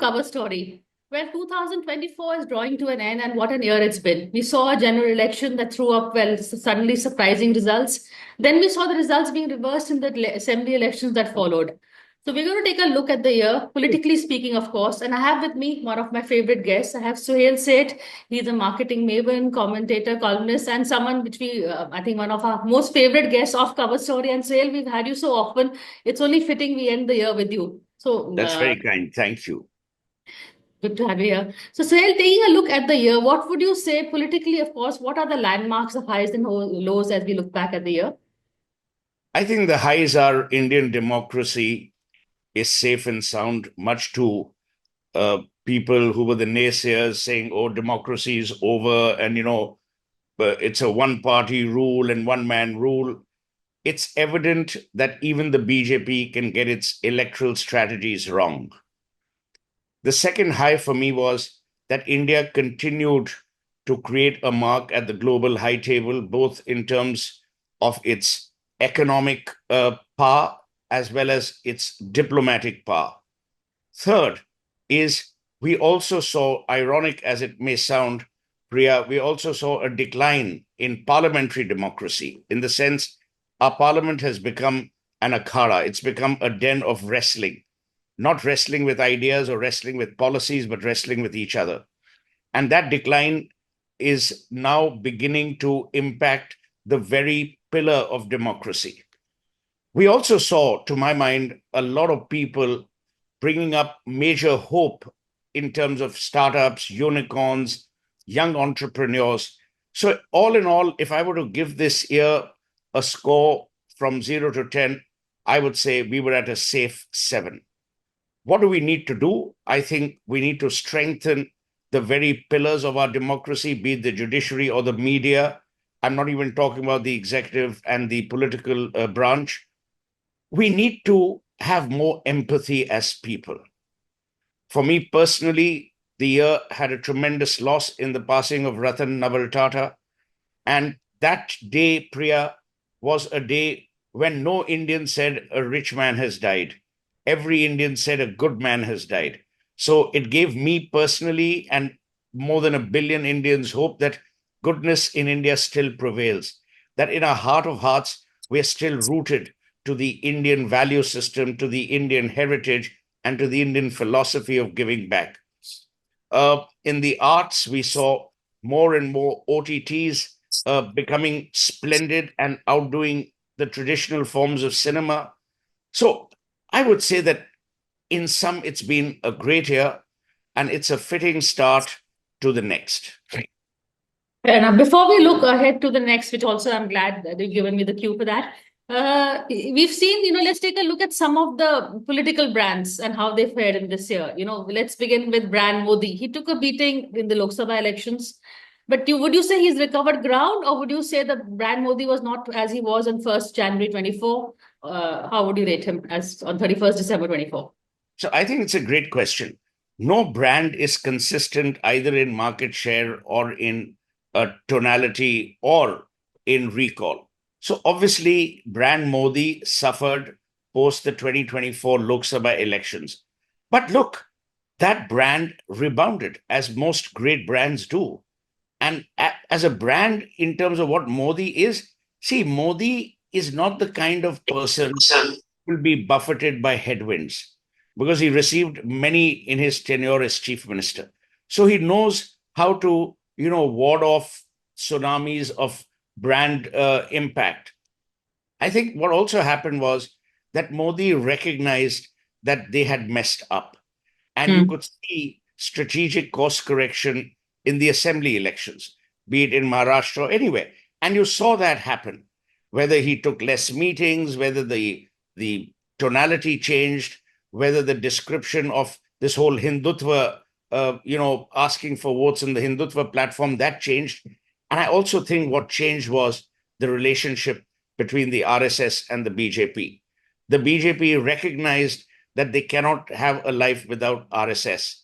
cover story. Well, 2024 is drawing to an end, and what an year it's been. We saw a general election that threw up, well, suddenly surprising results. Then we saw the results being reversed in the assembly elections that followed. So we're going to take a look at the year, politically speaking, of course. And I have with me one of my favorite guests. I have Suhel Seth. He's a marketing maven, commentator, columnist, and someone which I think, one of our most favorite guests of Cover Story. And Suhel, we've had you so often. It's only fitting we end the year with you. So That's very kind. Thank you. good to have you here. So, Suhail, taking a look at the year, what would you say politically, of course, what are the landmarks of highs and lows as we look back at the year? I think the highs are Indian democracy is safe and sound, much to people who were the naysayers saying, oh, democracy is over and, it's a one-party rule and one-man rule. It's evident that even the BJP can get its electoral strategies wrong. The second high for me was that India continued to create a mark at the global high table, both in terms of its economic power as well as its diplomatic power. Third is we also saw, ironic as it may sound, Priya, we also saw a decline in parliamentary democracy in the sense our parliament has become an akhada. It's become a den of wrestling, not wrestling with ideas or wrestling with policies, but wrestling with each other. And that decline is now beginning to impact the very pillar of democracy. We also saw, to my mind, a lot of people bringing up major hope in terms of startups, unicorns, young entrepreneurs. So all in all, if I were to give this year a score from 0 to 10, I would say we were at a safe 7. What do we need to do? I think we need to strengthen the very pillars of our democracy, be it the judiciary or the media. I'm not even talking about the executive and the political branch. We need to have more empathy as people. For me personally, the year had a tremendous loss in the passing of Ratan Naval Tata. And that day, Priya, was a day when no Indian said a rich man has died. Every Indian said a good man has died. So it gave me personally and more than 1 billion Indians hope that goodness in India still prevails, that in our heart of hearts, we are still rooted to the Indian value system, to the Indian heritage, and to the Indian philosophy of giving back. In the arts, we saw more and more OTTs becoming splendid and outdoing the traditional forms of cinema. So I would say that in sum, it's been a great year and it's a fitting start to the next. And before we look ahead to the next, which also I'm glad that you've given me the cue for that, we've seen, let's take a look at some of the political brands and how they fared in this year. Let's begin with brand Modi. He took a beating in the Lok Sabha elections. But would you say he's recovered ground, or would you say that brand Modi was not as he was on 1st January 24? How would you rate him as on 31st December 24? So I think it's a great question. No brand is consistent either in market share or in tonality or in recall. So obviously, brand Modi suffered post the 2024 Lok Sabha elections. But look, that brand rebounded, as most great brands do. And as a brand, in terms of what Modi is, see, Modi is not the kind of person who will be buffeted by headwinds because he received many in his tenure as chief minister. So he knows how to, ward off tsunamis of brand impact. I think what also happened was that Modi recognized that they had messed up. And you could see strategic course correction in the assembly elections, be it in Maharashtra or anywhere. And you saw that happen, whether he took less meetings, whether the tonality changed, whether the description of this whole Hindutva, asking for votes in the Hindutva platform, that changed. And I also think what changed was the relationship between the RSS and the BJP. The BJP recognized that they cannot have a life without RSS.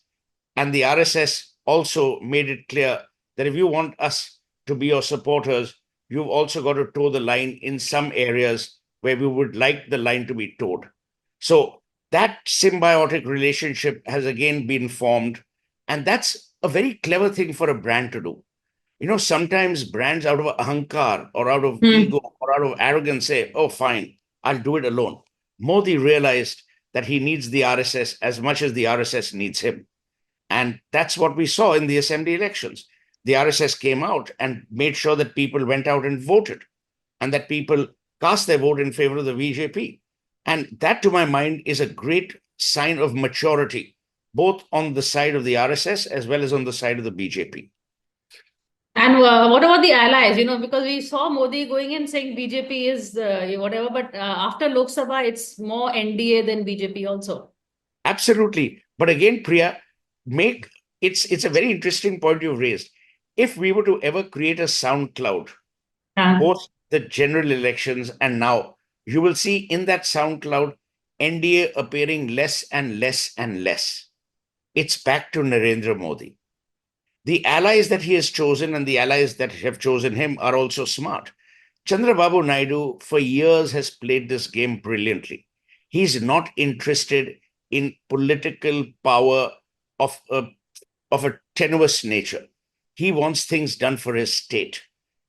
And the RSS also made it clear that if you want us to be your supporters, you've also got to toe the line in some areas where we would like the line to be towed. So that symbiotic relationship has again been formed. And that's a very clever thing for a brand to do. Sometimes brands out of ahankar or out of Hmm. ego or out of arrogance say, oh, fine, I'll do it alone. Modi realized that he needs the RSS as much as the RSS needs him. And that's what we saw in the assembly elections. The RSS came out and made sure that people went out and voted and that people cast their vote in favor of the BJP. And that, to my mind, is a great sign of maturity, both on the side of the RSS as well as on the side of the BJP. And what about the allies? Because we saw Modi going in saying BJP is whatever, but after Lok Sabha, it's more NDA than BJP also. Absolutely. But again, Priya, make it's a very interesting point you've raised. If we were to ever create a sound cloud Yeah. post the general elections and now, you will see in that sound cloud NDA appearing less and less and less. It's back to Narendra Modi. The allies that he has chosen and the allies that have chosen him are also smart. Chandrababu Naidu, for years, has played this game brilliantly. He's not interested in political power of a tenuous nature. He wants things done for his state.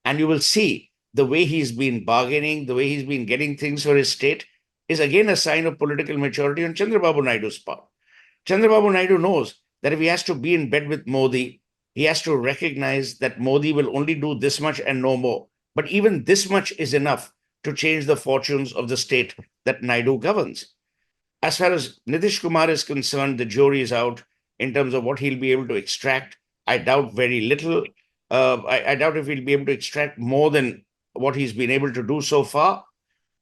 And you will see the way he's been bargaining, the way he's been getting things for his state is again a sign of political maturity on Chandrababu Naidu's part. Chandrababu Naidu knows that if he has to be in bed with Modi, he has to recognize that Modi will only do this much and no more. But even this much is enough to change the fortunes of the state that Naidu governs. As far as Nitish Kumar is concerned, the jury is out in terms of what he'll be able to extract. I doubt very little. I doubt if he'll be able to extract more than what he's been able to do so far.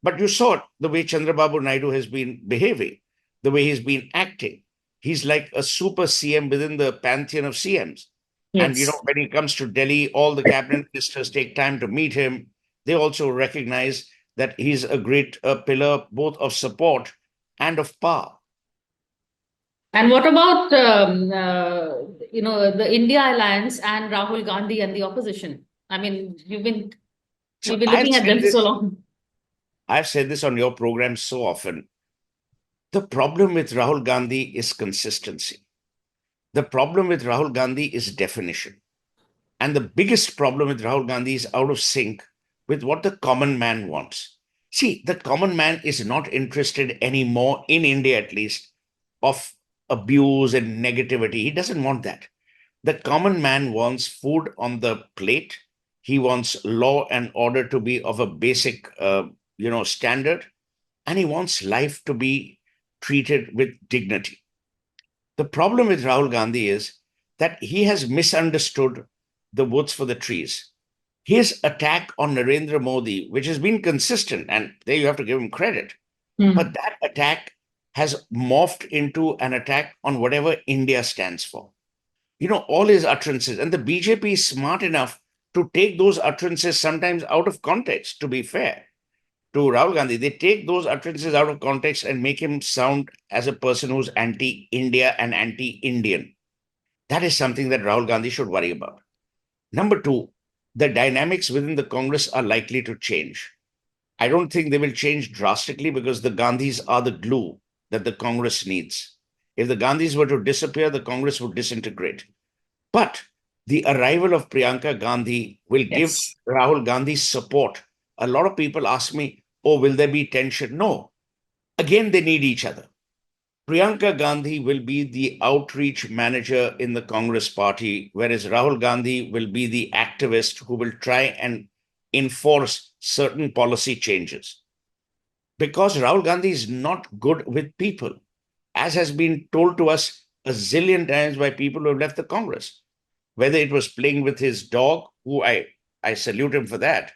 But you saw the way Chandrababu Naidu has been behaving, the way he's been acting. He's like a super CM within the pantheon of CMs. And Yes. when he comes to Delhi, all the cabinet ministers take time to meet him. They also recognize that he's a great pillar both of support and of power. And what about the India alliance and Rahul Gandhi and the opposition? I mean, we've So been looking at them for so long. I've said this on your program so often. The problem with Rahul Gandhi is consistency. The problem with Rahul Gandhi is definition. And the biggest problem with Rahul Gandhi is out of sync with what the common man wants. See, the common man is not interested anymore, in India at least, of abuse and negativity. He doesn't want that. The common man wants food on the plate. He wants law and order to be of a basic, standard, and he wants life to be treated with dignity. The problem with Rahul Gandhi is that he has misunderstood the woods for the trees. His attack on Narendra Modi, which has been consistent, and there you have to give him credit, but Hmm. that attack has morphed into an attack on whatever India stands for. All his utterances, and the BJP is smart enough to take those utterances sometimes out of context, to be fair to Rahul Gandhi. They take those utterances out of context and make him sound as a person who's anti India and anti Indian. That is something that Rahul Gandhi should worry about. Number two, the dynamics within the Congress are likely to change. I don't think they will change drastically because the Gandhis are the glue that the Congress needs. If the Gandhis were to disappear, the Congress would disintegrate. But the arrival of Priyanka Gandhi will give Yes. Rahul Gandhi support. A lot of people ask me, oh, will there be tension? No. Again, they need each other. Priyanka Gandhi will be the outreach manager in the Congress party, whereas Rahul Gandhi will be the activist who will try and enforce certain policy changes. Because Rahul Gandhi is not good with people, as has been told to us a zillion times by people who have left the Congress. Whether it was playing with his dog, who I salute him for that,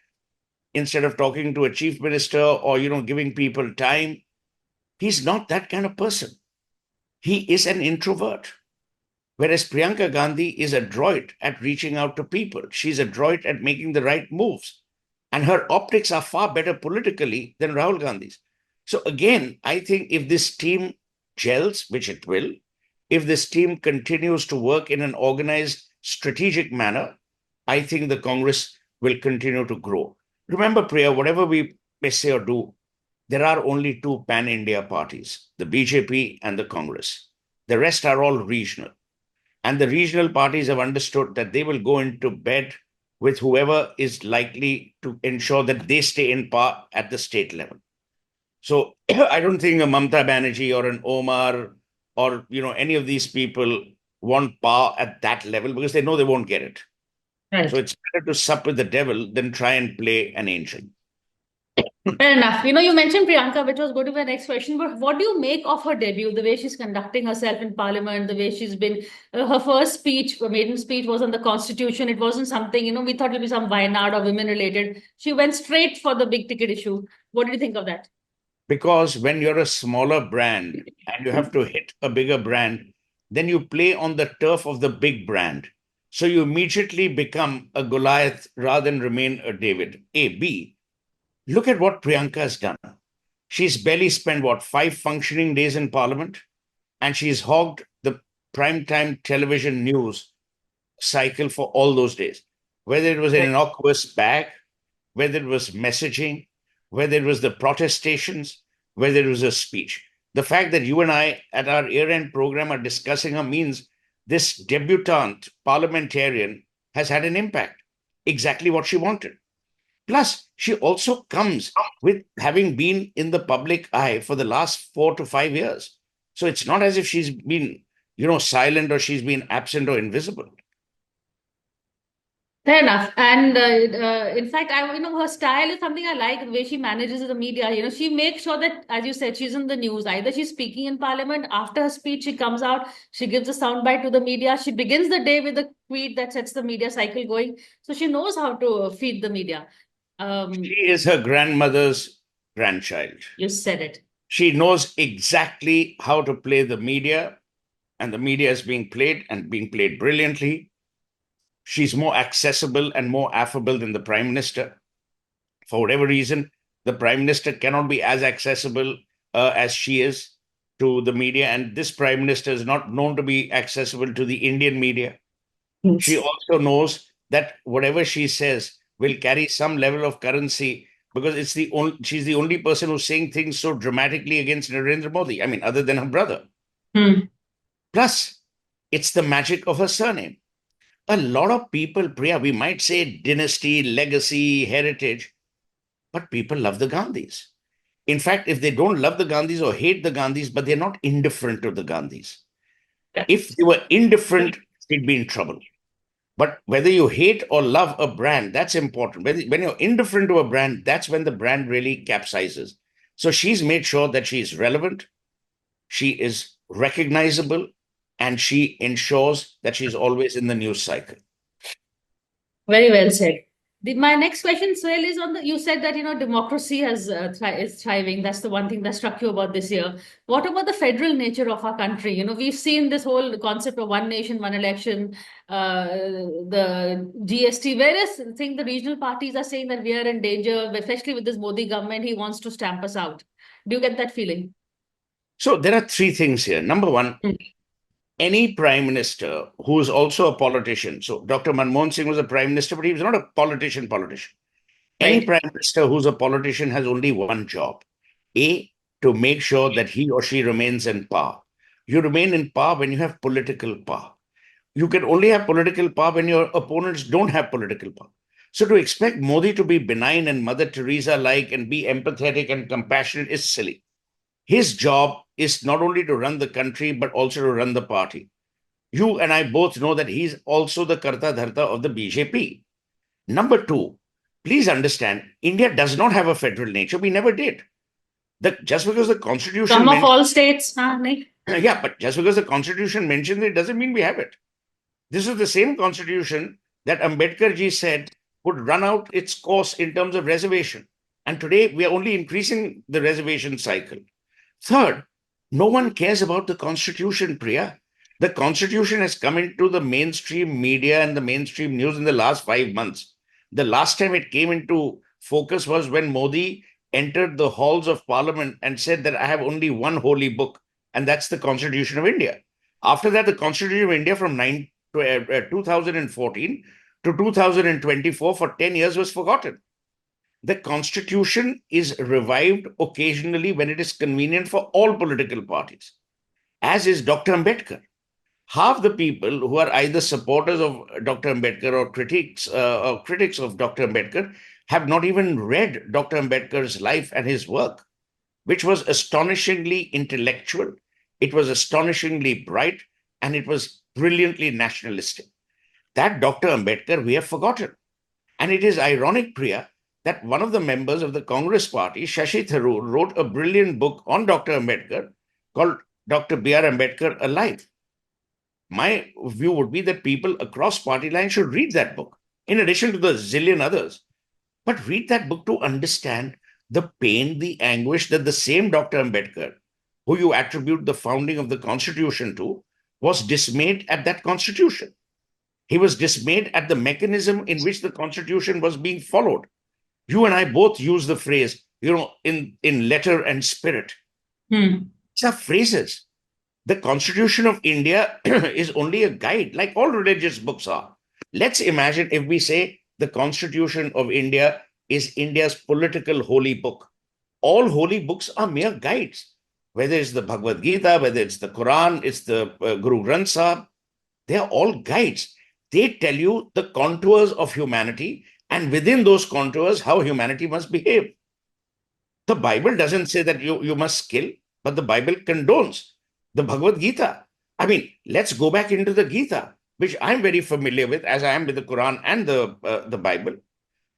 instead of talking to a chief minister or giving people time, he's not that kind of person. He is an introvert. Whereas Priyanka Gandhi is adroit at reaching out to people. She's adroit at making the right moves. And her optics are far better politically than Rahul Gandhi's. So again, I think if this team gels, which it will, if this team continues to work in an organized, strategic manner, I think the Congress will continue to grow. Remember, Priya, whatever we may say or do, there are only two pan-India parties, the BJP and the Congress. The rest are all regional. And the regional parties have understood that they will go into bed with whoever is likely to ensure that they stay in power at the state level. So I don't think a Mamata Banerjee or an Omar or any of these people want power at that level because they know they won't get it. So Right. it's better to sup with the devil than try and play an angel. Fair enough. You mentioned Priyanka, which was going to be my next question, but what do you make of her debut, the way she's conducting herself in Parliament, the way she's been, her first speech, her maiden speech was on the Constitution. It wasn't something, we thought it'd be some Wayanad or women related. She went straight for the big ticket issue. What do you think of that? Because when you're a smaller brand and you have to hit a bigger brand, then you play on the turf of the big brand. So you immediately become a Goliath rather than remain a David. A, B, look at what Priyanka has done. She's barely spent, what, 5 functioning days in Parliament? And she's hogged the primetime television news cycle for all those days. Whether it was an innocuous bag, whether it was messaging, whether it was the protestations, whether it was a speech. The fact that you and I at our year-end program are discussing her means this debutante parliamentarian has had an impact, exactly what she wanted. Plus, she also comes with having been in the public eye for the last 4 to 5 years. So it's not as if she's been, silent or she's been absent or invisible. Fair enough. And in fact, her style is something I like, the way she manages the media. She makes sure that, as you said, she's in the news. Either she's speaking in Parliament, after her speech, she comes out, she gives a soundbite to the media. She begins the day with a tweet that sets the media cycle going. So she knows how to feed the media. She is her grandmother's grandchild. You said it. She knows exactly how to play the media, and the media is being played and being played brilliantly. She's more accessible and more affable than the Prime Minister. For whatever reason, the Prime Minister cannot be as accessible as she is to the media, and this Prime Minister is not known to be accessible to the Indian media. She Yes. also knows that whatever she says will carry some level of currency because she's the only person who's saying things so dramatically against Narendra Modi. I mean, other than her brother. Hmm. Plus, it's the magic of her surname. A lot of people, Priya, we might say dynasty, legacy, heritage, but people love the Gandhis. In fact, if they don't love the Gandhis or hate the Gandhis, but they're not indifferent to the Gandhis. If they were indifferent, they'd be in trouble. But whether you hate or love a brand, that's important. When you're indifferent to a brand, that's when the brand really capsizes. So she's made sure that she's relevant, she is recognizable, and she ensures that she's always in the news cycle. Very well said. My next question, Suhel, is on the. You said that democracy is thriving. That's the one thing that struck you about this year. What about the federal nature of our country? We've seen this whole concept of one nation, one election, the GST. Various things the regional parties are saying that we are in danger, especially with this Modi government. He wants to stamp us out. Do you get that feeling? So there are three things here. Number one, Mm. any prime minister who is also a politician. So Dr. Manmohan Singh was a prime minister, but he was not a politician. Any Right. prime minister who's a politician has only one job. A, to make sure that he or she remains in power. You remain in power when you have political power. You can only have political power when your opponents don't have political power. So to expect Modi to be benign and Mother Teresa like and be empathetic and compassionate is silly. His job is not only to run the country, but also to run the party. You and I both know that he's also the Karta Dharta of the BJP. Number two, please understand, India does not have a federal nature. We never did. Just because the constitution Some of mentions, all states, huh, Nick? yeah, but just because the constitution mentions it doesn't mean we have it. This is the same constitution that Ambedkar ji said would run out its course in terms of reservation. And today we are only increasing the reservation cycle. Third, no one cares about the constitution, Priya. The constitution has come into the mainstream media and the mainstream news in the last 5 months. The last time it came into focus was when Modi entered the halls of parliament and said that I have only one holy book, and that's the Constitution of India. After that, the Constitution of India from 2014 to 2024 for 10 years was forgotten. The Constitution is revived occasionally when it is convenient for all political parties, as is Dr. Ambedkar. Half the people who are either supporters of Dr. Ambedkar or critics of Dr. Ambedkar have not even read Dr. Ambedkar's life and his work, which was astonishingly intellectual, it was astonishingly bright, and it was brilliantly nationalistic. That Dr. Ambedkar we have forgotten. And it is ironic, Priya, that one of the members of the Congress party, Shashi Tharoor, wrote a brilliant book on Dr. Ambedkar called Dr. B.R. Ambedkar Alive. My view would be that people across party lines should read that book, in addition to the zillion others. But read that book to understand the pain, the anguish that the same Dr. Ambedkar, who you attribute the founding of the Constitution to, was dismayed at that Constitution. He was dismayed at the mechanism in which the Constitution was being followed. You and I both use the phrase, in letter and spirit. Hmm. These are phrases. The Constitution of India is only a guide, like all religious books are. Let's imagine if we say the Constitution of India is India's political holy book. All holy books are mere guides, whether it's the Bhagavad Gita, whether it's the Quran, it's the Guru Granth Sahib, they are all guides. They tell you the contours of humanity, and within those contours, how humanity must behave. The Bible doesn't say that you must kill, but the Bible condones. The Bhagavad Gita. I mean, let's go back into the Gita, which I'm very familiar with, as I am with the Quran and the Bible.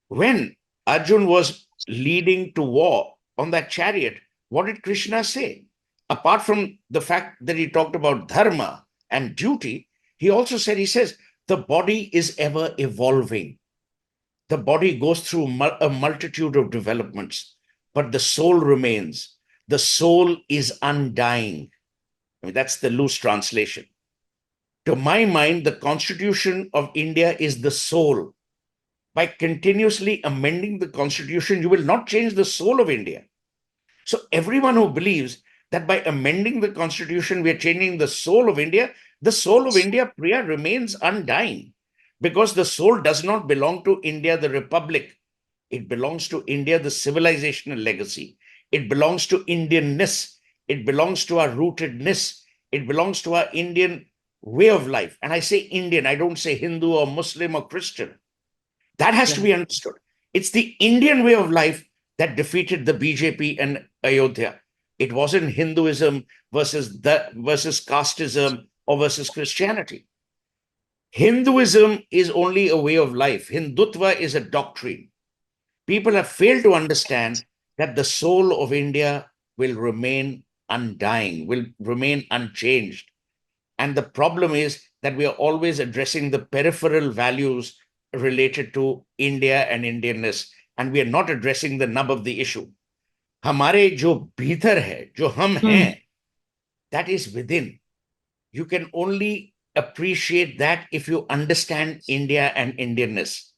When Arjun was leading to war on that chariot, what did Krishna say? Apart from the fact that he talked about dharma and duty, he also said, he says, the body is ever evolving. The body goes through a multitude of developments, but the soul remains. The soul is undying. I mean, that's the loose translation. To my mind, the Constitution of India is the soul. By continuously amending the Constitution, you will not change the soul of India. So everyone who believes that by amending the Constitution, we are changing the soul of India, Priya, remains undying, because the soul does not belong to India, the republic. It belongs to India, the civilizational legacy. It belongs to Indianness. It belongs to our rootedness. It belongs to our Indian way of life. And I say Indian, I don't say Hindu or Muslim or Christian. That has to be understood. It's the Indian way of life that defeated the BJP and Ayodhya. It wasn't Hinduism versus casteism or versus Christianity. Hinduism is only a way of life. Hindutva is a doctrine. People have failed to understand that the soul of India will remain undying, will remain unchanged. And the problem is that we are always addressing the peripheral values related to India and Indianness, and we are not addressing the nub of the issue. हमारे जो भीतर है, जो हम हैं, that is within. You can only appreciate that if you understand India and Indianness.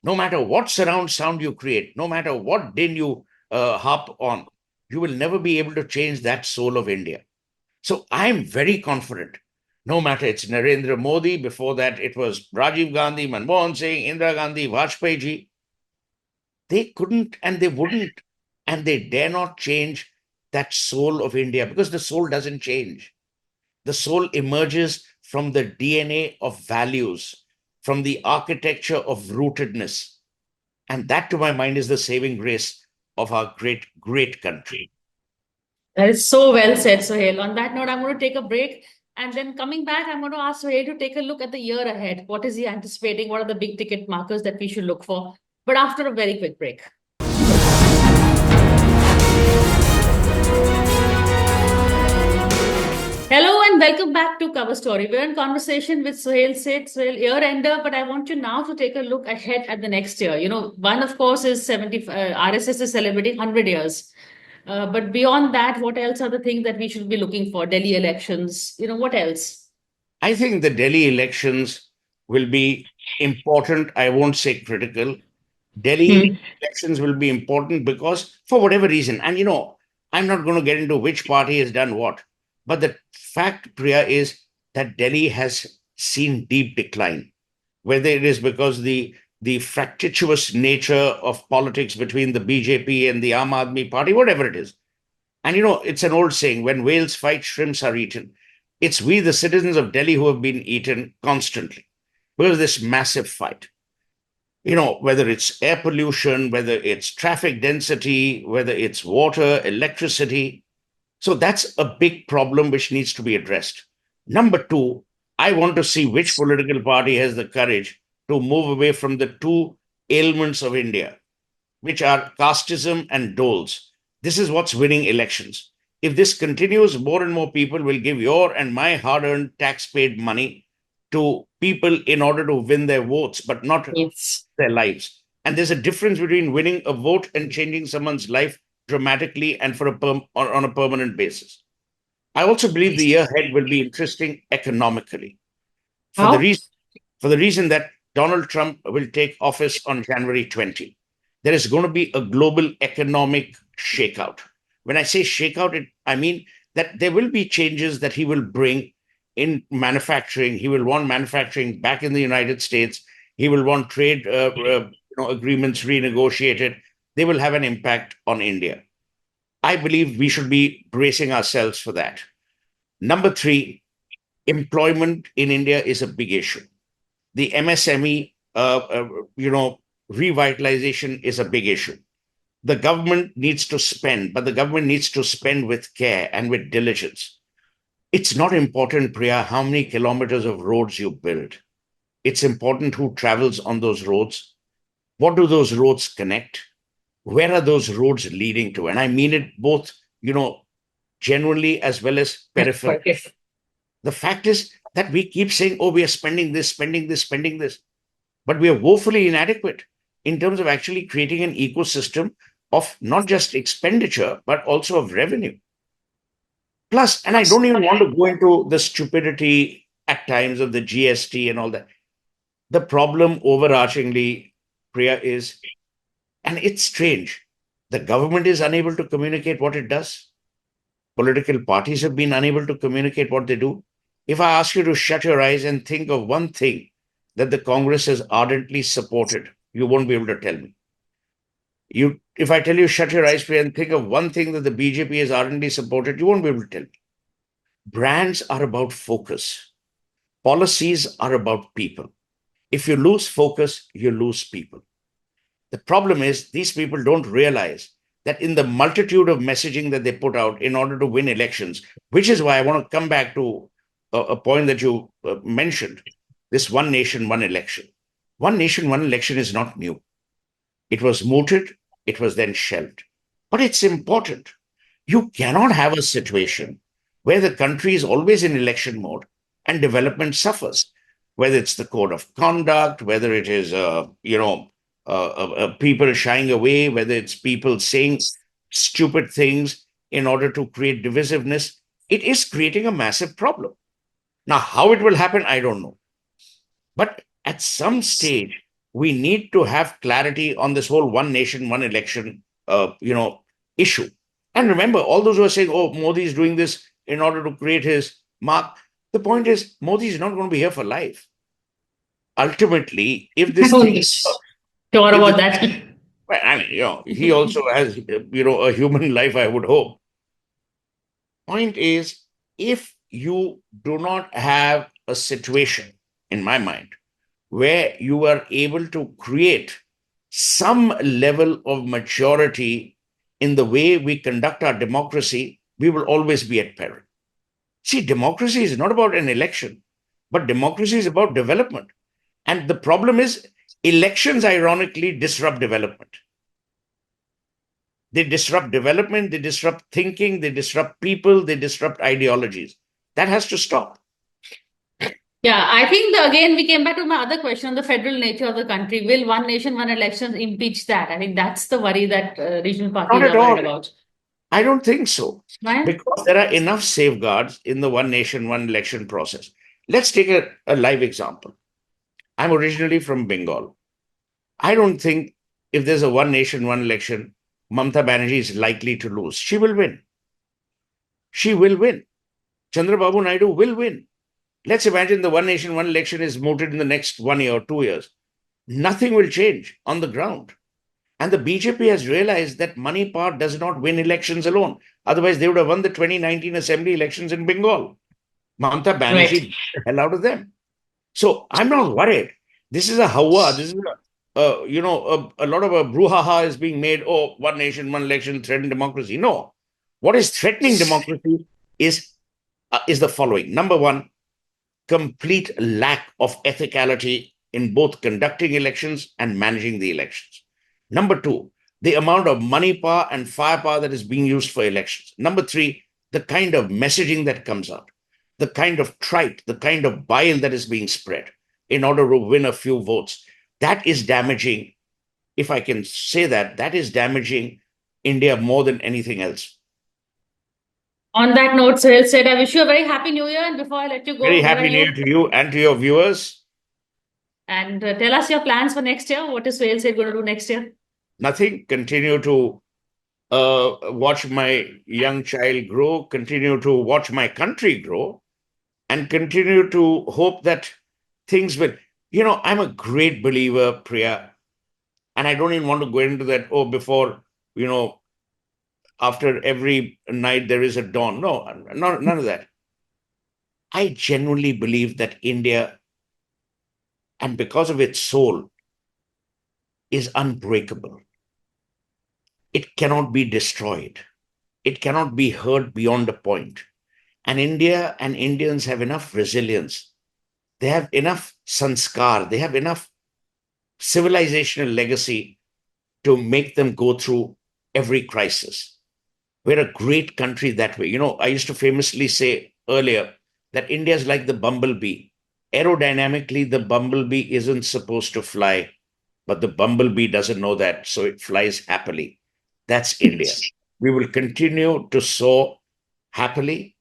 No matter what surround sound you create, no matter what din you harp on, you will never be able to change that soul of India. So I'm very confident. No matter it's Narendra Modi, before that it was Rajiv Gandhi, Manmohan Singh, Indira Gandhi, Vajpayee ji. They couldn't and they wouldn't and they dare not change that soul of India, because the soul doesn't change. The soul emerges from the DNA of values, from the architecture of rootedness. And that, to my mind, is the saving grace of our great, great country. That is so well said, Suhel. On that note, I'm going to take a break. And then coming back, I'm going to ask Suhel to take a look at the year ahead. What is he anticipating? What are the big ticket markers that we should look for? But after a very quick break. Hello and welcome back to Cover Story. We're in conversation with Suhel Seth, Suhel year-ender, but I want you now to take a look ahead at the next year. One, of course, is RSS is celebrating 100 years. But beyond that, what else are the things that we should be looking for? Delhi elections, what else? I think the Delhi elections will be important. I won't say critical. Delhi elections will be important because, for whatever reason, and I'm not going to get into which party has done what, but the fact, Priya, is that Delhi has seen deep decline, whether it is because the the fractious nature of politics between the BJP and the Aam Aadmi Party, whatever it is. And it's an old saying, when whales fight, shrimps are eaten. It's we, the citizens of Delhi, who have been eaten constantly because of this massive fight. Whether it's air pollution, whether it's traffic density, whether it's water, electricity. So that's a big problem which needs to be addressed. Number two, I want to see which political party has the courage to move away from the two ailments of India, which are casteism and doles. This is what's winning elections. If this continues, more and more people will give your and my hard earned tax paid money to people in order to win their votes, but not Yes. their lives. And there's a difference between winning a vote and changing someone's life dramatically and on a permanent basis. I also believe the year ahead will be interesting economically for the How? reason that Donald Trump will take office on January 20. There is going to be a global economic shakeout. When I say shakeout, I mean that there will be changes that he will bring in manufacturing. He will want manufacturing back in the United States. He will want trade agreements renegotiated. They will have an impact on India. I believe we should be bracing ourselves for that. Number three, employment in India is a big issue. The MSME, revitalization is a big issue. The government needs to spend, but the government needs to spend with care and with diligence. It's not important, Priya, how many kilometers of roads you build. It's important who travels on those roads. What do those roads connect? Where are those roads leading to? And I mean it both, genuinely as well as peripherally. The fact is that we keep saying, oh, we are spending this, spending this, spending this. But we are woefully inadequate in terms of actually creating an ecosystem of not just expenditure, but also of revenue. Plus, and I don't even want to go into the stupidity at times of the GST and all that. The problem overarchingly, Priya, is, and it's strange, the government is unable to communicate what it does. Political parties have been unable to communicate what they do. If I ask you to shut your eyes and think of one thing that the Congress has ardently supported, you won't be able to tell me. If I tell you shut your eyes and think of one thing that the BJP has ardently supported, you won't be able to tell me. Brands are about focus. Policies are about people. If you lose focus, you lose people. The problem is these people don't realize that in the multitude of messaging that they put out in order to win elections, which is why I want to come back to a point that you mentioned, this one nation, one election. One nation, one election is not new. It was mooted, it was then shelved. But it's important. You cannot have a situation where the country is always in election mode and development suffers, whether it's the code of conduct, whether it is, people shying away, whether it's people saying stupid things in order to create divisiveness. It is creating a massive problem. Now, how it will happen, I don't know. But at some stage, we need to have clarity on this whole one nation, one election, issue. And remember, all those who are saying, "Oh, Modi is doing this in order to create his mark." The point is, Modi is not going to be here for life. Ultimately, if this thing, Sure about that. well, I mean, he also has, a human life, I would hope. Point is, if you do not have a situation, in my mind, where you are able to create some level of maturity in the way we conduct our democracy, we will always be at peril. See, democracy is not about an election, but democracy is about development. And the problem is, elections ironically disrupt development. They disrupt development, they disrupt thinking, they disrupt people, they disrupt ideologies. That has to stop. Yeah, I think again we came back to my other question on the federal nature of the country. Will one nation, one election impeach that? I think that's the worry that regional parties Not at are worried all. about. I don't think so. Right? Because there are enough safeguards in the one nation, one election process. Let's take a live example. I'm originally from Bengal. I don't think if there's a one nation, one election, Mamata Banerjee is likely to lose. She will win. She will win. Chandrababu Naidu will win. Let's imagine the one nation, one election is mooted in the next 1 year or 2 years. nothing will change on the ground. And the BJP has realized that money power does not win elections alone. Otherwise, they would have won the 2019 assembly elections in Bengal. Mamata Right. Banerjee the hell out of them. So I'm not worried. This is a hawa. This is a lot of a brouhaha is being made. Oh, one nation, one election, threaten democracy. No, what is threatening democracy is the following. Number one, complete lack of ethicality in both conducting elections and managing the elections. Number two, the amount of money power and firepower that is being used for elections. Number three, the kind of messaging that comes out, the kind of trite, the kind of bile that is being spread in order to win a few votes. That is damaging, if I can say that, that is damaging India more than anything else. On that note, Suhel said, I wish you a very happy new year. And before I let you Very go, where are happy New Year you? to you and to your viewers. And tell us your plans for next year. What is Suhel said going to do next year? Nothing. Continue to watch my young child grow, continue to watch my country grow, and continue to hope that things will. I'm a great believer, Priya, and I don't even want to go into that. Oh, before, you know, after every night there is a dawn. No, none of that. I genuinely believe that India, and because of its soul, is unbreakable. It cannot be destroyed. It cannot be hurt beyond a point. And India and Indians have enough resilience. They have enough sanskar. They have enough civilizational legacy to make them go through every crisis. We're a great country that way. I used to famously say earlier that India is like the bumblebee. Aerodynamically, the bumblebee isn't supposed to fly, but the bumblebee doesn't know that, so it flies happily. That's India. We will continue to soar happily.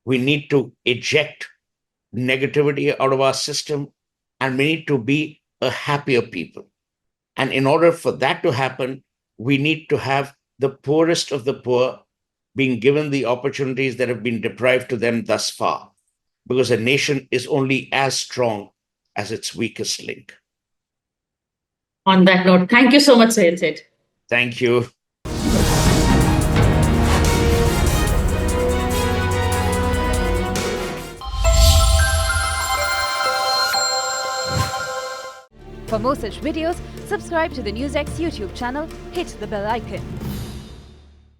We need to eject negativity out of our system, and we need to be a happier people. And in order for that to happen, we need to have the poorest of the poor being given the opportunities that have been deprived to them thus far, because a nation is only as strong as its weakest link. On that note, thank you so much, Suhel said. Thank you. For more such videos, subscribe to the NewsX YouTube channel, hit the bell icon.